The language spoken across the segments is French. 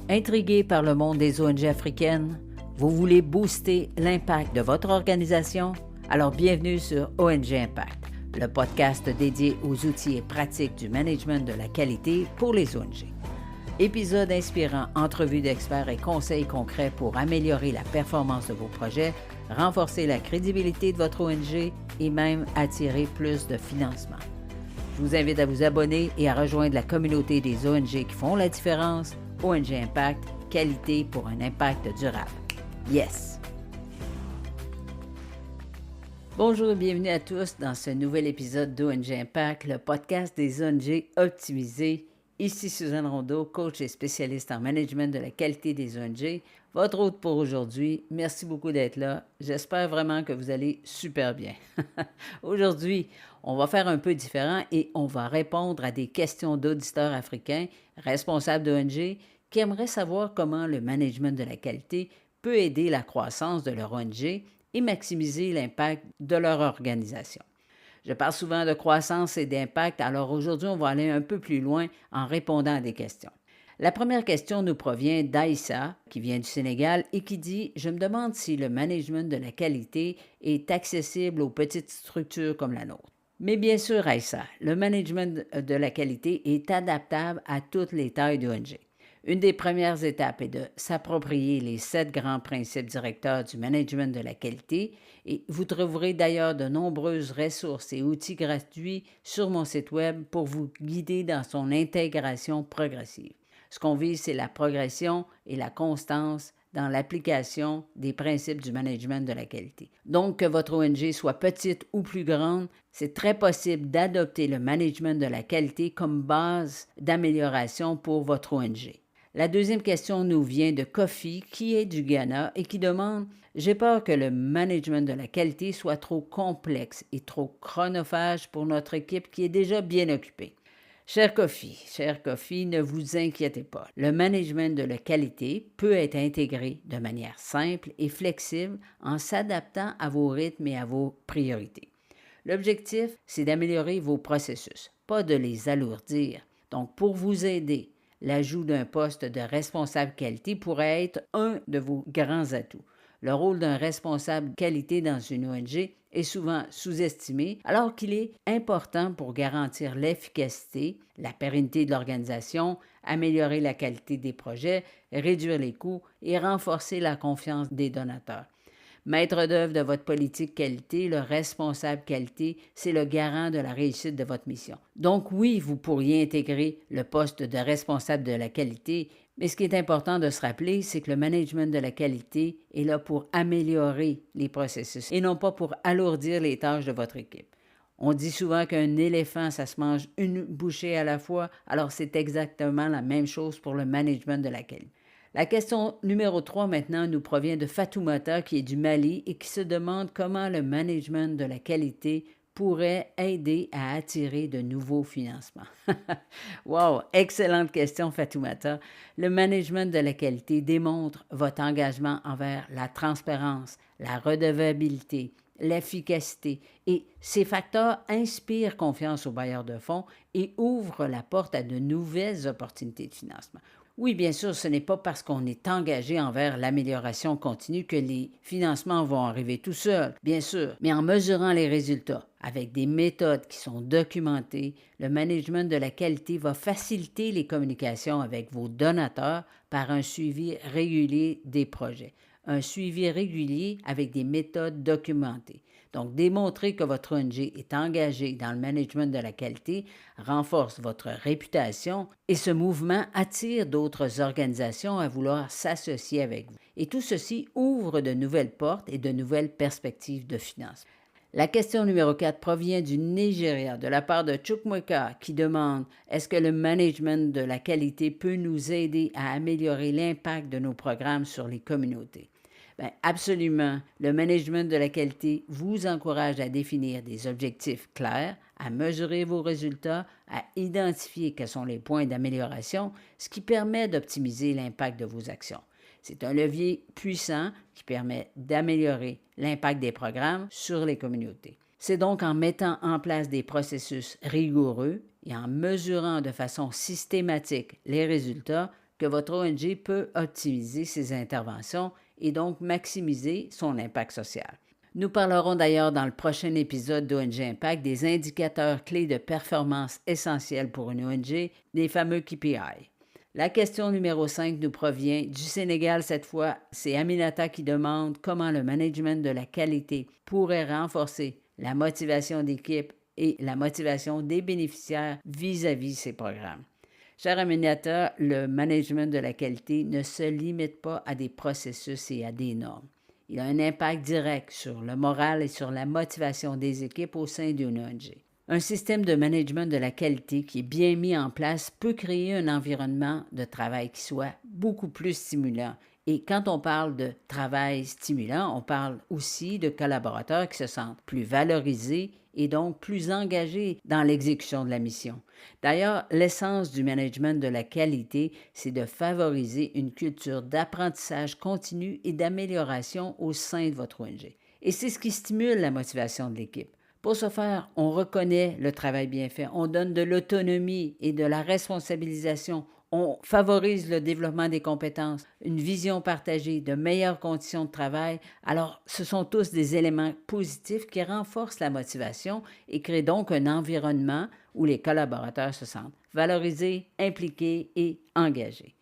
Intrigué par le monde des ONG africaines? Vous voulez booster l'impact de votre organisation? Alors bienvenue sur ONG Impact, le podcast dédié aux outils et pratiques du management de la qualité pour les ONG. Épisodes inspirants, entrevues d'experts et conseils concrets pour améliorer la performance de vos projets, renforcer la crédibilité de votre ONG et même attirer plus de financement. Je vous invite à vous abonner et à rejoindre la communauté des ONG qui font la différence. ONG Impact, qualité pour un impact durable. Yes! Bonjour et bienvenue à tous dans ce nouvel épisode d'ONG Impact, le podcast des ONG optimisées. Ici Suzanne Rondeau, coach et spécialiste en management de la qualité des ONG. Votre hôte pour aujourd'hui, merci beaucoup d'être là. J'espère vraiment que vous allez super bien. Aujourd'hui, on va faire un peu différent et on va répondre à des questions d'auditeurs africains, responsables d'ONG, qui aimeraient savoir comment le management de la qualité peut aider la croissance de leur ONG et maximiser l'impact de leur organisation. Je parle souvent de croissance et d'impact, alors aujourd'hui, on va aller un peu plus loin en répondant à des questions. La première question nous provient d'Aïssa, qui vient du Sénégal et qui dit « Je me demande si le management de la qualité est accessible aux petites structures comme la nôtre. » Mais bien sûr, Aïssa, le management de la qualité est adaptable à toutes les tailles d'ONG. Une des premières étapes est de s'approprier les 7 grands principes directeurs du management de la qualité et vous trouverez d'ailleurs de nombreuses ressources et outils gratuits sur mon site web pour vous guider dans son intégration progressive. Ce qu'on vise, c'est la progression et la constance dans l'application des principes du management de la qualité. Donc, que votre ONG soit petite ou plus grande, c'est très possible d'adopter le management de la qualité comme base d'amélioration pour votre ONG. La deuxième question nous vient de Kofi, qui est du Ghana et qui demande « J'ai peur que le management de la qualité soit trop complexe et trop chronophage pour notre équipe qui est déjà bien occupée. » Cher Kofi, ne vous inquiétez pas. Le management de la qualité peut être intégré de manière simple et flexible en s'adaptant à vos rythmes et à vos priorités. L'objectif, c'est d'améliorer vos processus, pas de les alourdir. Donc, pour vous aider, l'ajout d'un poste de responsable qualité pourrait être un de vos grands atouts. Le rôle d'un responsable qualité dans une ONG est souvent sous-estimé, alors qu'il est important pour garantir l'efficacité, la pérennité de l'organisation, améliorer la qualité des projets, réduire les coûts et renforcer la confiance des donateurs. Maître d'œuvre de votre politique qualité, le responsable qualité, c'est le garant de la réussite de votre mission. Donc oui, vous pourriez intégrer le poste de responsable de la qualité, mais ce qui est important de se rappeler, c'est que le management de la qualité est là pour améliorer les processus et non pas pour alourdir les tâches de votre équipe. On dit souvent qu'un éléphant, ça se mange une bouchée à la fois, alors c'est exactement la même chose pour le management de la qualité. La question numéro 3 maintenant nous provient de Fatoumata qui est du Mali et qui se demande comment le management de la qualité pourrait aider à attirer de nouveaux financements. Wow, excellente question Fatoumata. Le management de la qualité démontre votre engagement envers la transparence, la redevabilité, l'efficacité et ces facteurs inspirent confiance aux bailleurs de fonds et ouvrent la porte à de nouvelles opportunités de financement. Oui, bien sûr, ce n'est pas parce qu'on est engagé envers l'amélioration continue que les financements vont arriver tout seuls, bien sûr, mais en mesurant les résultats avec des méthodes qui sont documentées, le management de la qualité va faciliter les communications avec vos donateurs par un suivi régulier des projets. Un suivi régulier avec des méthodes documentées. Donc, démontrer que votre ONG est engagée dans le management de la qualité renforce votre réputation et ce mouvement attire d'autres organisations à vouloir s'associer avec vous. Et tout ceci ouvre de nouvelles portes et de nouvelles perspectives de financement. La question numéro 4 provient du Nigeria, de la part de Chukwuemeka, qui demande « Est-ce que le management de la qualité peut nous aider à améliorer l'impact de nos programmes sur les communautés? » Bien, absolument. Le management de la qualité vous encourage à définir des objectifs clairs, à mesurer vos résultats, à identifier quels sont les points d'amélioration, ce qui permet d'optimiser l'impact de vos actions. C'est un levier puissant qui permet d'améliorer l'impact des programmes sur les communautés. C'est donc en mettant en place des processus rigoureux et en mesurant de façon systématique les résultats que votre ONG peut optimiser ses interventions et donc maximiser son impact social. Nous parlerons d'ailleurs dans le prochain épisode d'ONG Impact des indicateurs clés de performance essentiels pour une ONG, les fameux KPI. La question numéro 5 nous provient du Sénégal cette fois. C'est Aminata qui demande comment le management de la qualité pourrait renforcer la motivation d'équipe et la motivation des bénéficiaires vis-à-vis ces programmes. Chère Aminata, le management de la qualité ne se limite pas à des processus et à des normes. Il a un impact direct sur le moral et sur la motivation des équipes au sein d'une ONG. Un système de management de la qualité qui est bien mis en place peut créer un environnement de travail qui soit beaucoup plus stimulant. Et quand on parle de travail stimulant, on parle aussi de collaborateurs qui se sentent plus valorisés et donc plus engagés dans l'exécution de la mission. D'ailleurs, l'essence du management de la qualité, c'est de favoriser une culture d'apprentissage continu et d'amélioration au sein de votre ONG. Et c'est ce qui stimule la motivation de l'équipe. Pour ce faire, on reconnaît le travail bien fait, on donne de l'autonomie et de la responsabilisation, on favorise le développement des compétences, une vision partagée, de meilleures conditions de travail. Alors, ce sont tous des éléments positifs qui renforcent la motivation et créent donc un environnement où les collaborateurs se sentent valorisés, impliqués et engagés.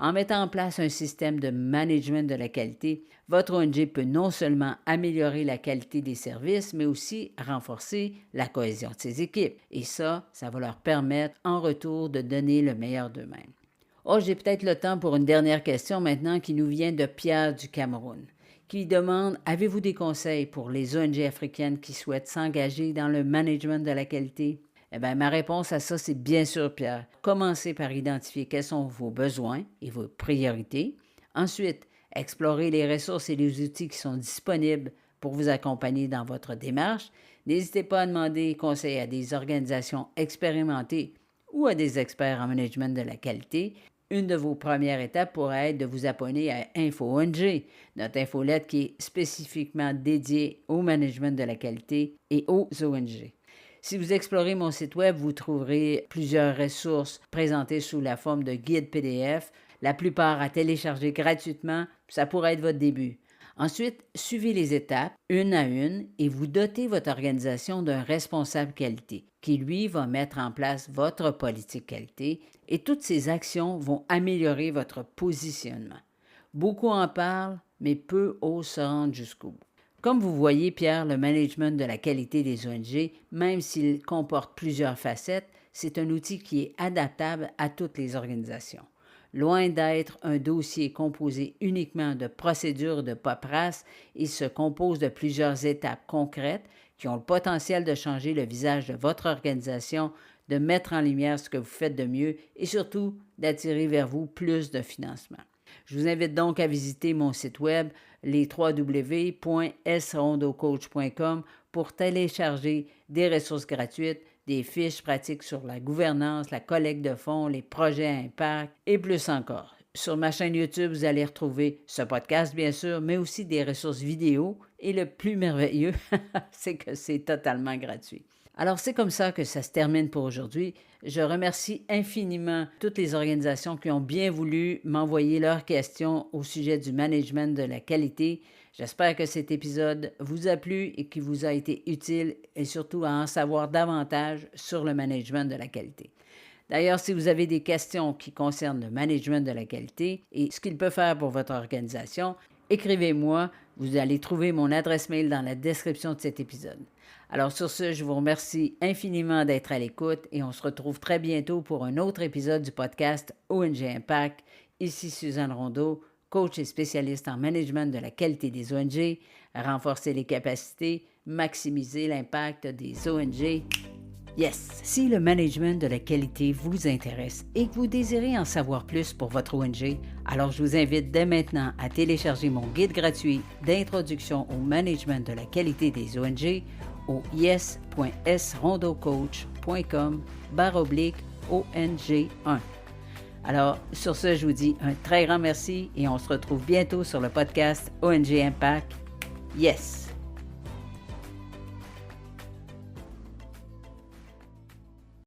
En mettant en place un système de management de la qualité, votre ONG peut non seulement améliorer la qualité des services, mais aussi renforcer la cohésion de ses équipes. Et ça va leur permettre en retour de donner le meilleur d'eux-mêmes. Oh, j'ai peut-être le temps pour une dernière question maintenant qui nous vient de Pierre du Cameroun, qui demande « Avez-vous des conseils pour les ONG africaines qui souhaitent s'engager dans le management de la qualité? » Eh bien, ma réponse à ça, c'est bien sûr, Pierre. Commencez par identifier quels sont vos besoins et vos priorités. Ensuite, explorez les ressources et les outils qui sont disponibles pour vous accompagner dans votre démarche. N'hésitez pas à demander conseil à des organisations expérimentées ou à des experts en management de la qualité. Une de vos premières étapes pourrait être de vous abonner à InfoONG, notre infolette qui est spécifiquement dédiée au management de la qualité et aux ONG. Si vous explorez mon site web, vous trouverez plusieurs ressources présentées sous la forme de guides PDF, la plupart à télécharger gratuitement, ça pourrait être votre début. Ensuite, suivez les étapes, une à une, et vous dotez votre organisation d'un responsable qualité qui, lui, va mettre en place votre politique qualité et toutes ces actions vont améliorer votre positionnement. Beaucoup en parlent, mais peu osent se rendre jusqu'au bout. Comme vous voyez, Pierre, le management de la qualité des ONG, même s'il comporte plusieurs facettes, c'est un outil qui est adaptable à toutes les organisations. Loin d'être un dossier composé uniquement de procédures de paperasse, il se compose de plusieurs étapes concrètes qui ont le potentiel de changer le visage de votre organisation, de mettre en lumière ce que vous faites de mieux et surtout d'attirer vers vous plus de financement. Je vous invite donc à visiter mon site web, les www.srondocoach.com pour télécharger des ressources gratuites, des fiches pratiques sur la gouvernance, la collecte de fonds, les projets à impact et plus encore. Sur ma chaîne YouTube, vous allez retrouver ce podcast, bien sûr, mais aussi des ressources vidéo et le plus merveilleux, c'est que c'est totalement gratuit. Alors, c'est comme ça que ça se termine pour aujourd'hui. Je remercie infiniment toutes les organisations qui ont bien voulu m'envoyer leurs questions au sujet du management de la qualité. J'espère que cet épisode vous a plu et qu'il vous a été utile et surtout à en savoir davantage sur le management de la qualité. D'ailleurs, si vous avez des questions qui concernent le management de la qualité et ce qu'il peut faire pour votre organisation, écrivez-moi. Vous allez trouver mon adresse mail dans la description de cet épisode. Alors sur ce, je vous remercie infiniment d'être à l'écoute et on se retrouve très bientôt pour un autre épisode du podcast ONG Impact. Ici Suzanne Rondeau, coach et spécialiste en management de la qualité des ONG, renforcer les capacités, maximiser l'impact des ONG. Yes! Si le management de la qualité vous intéresse et que vous désirez en savoir plus pour votre ONG, alors je vous invite dès maintenant à télécharger mon guide gratuit d'introduction au management de la qualité des ONG au yes.srondocoach.com/ONG1. Alors, sur ce, je vous dis un très grand merci et on se retrouve bientôt sur le podcast ONG Impact. Yes!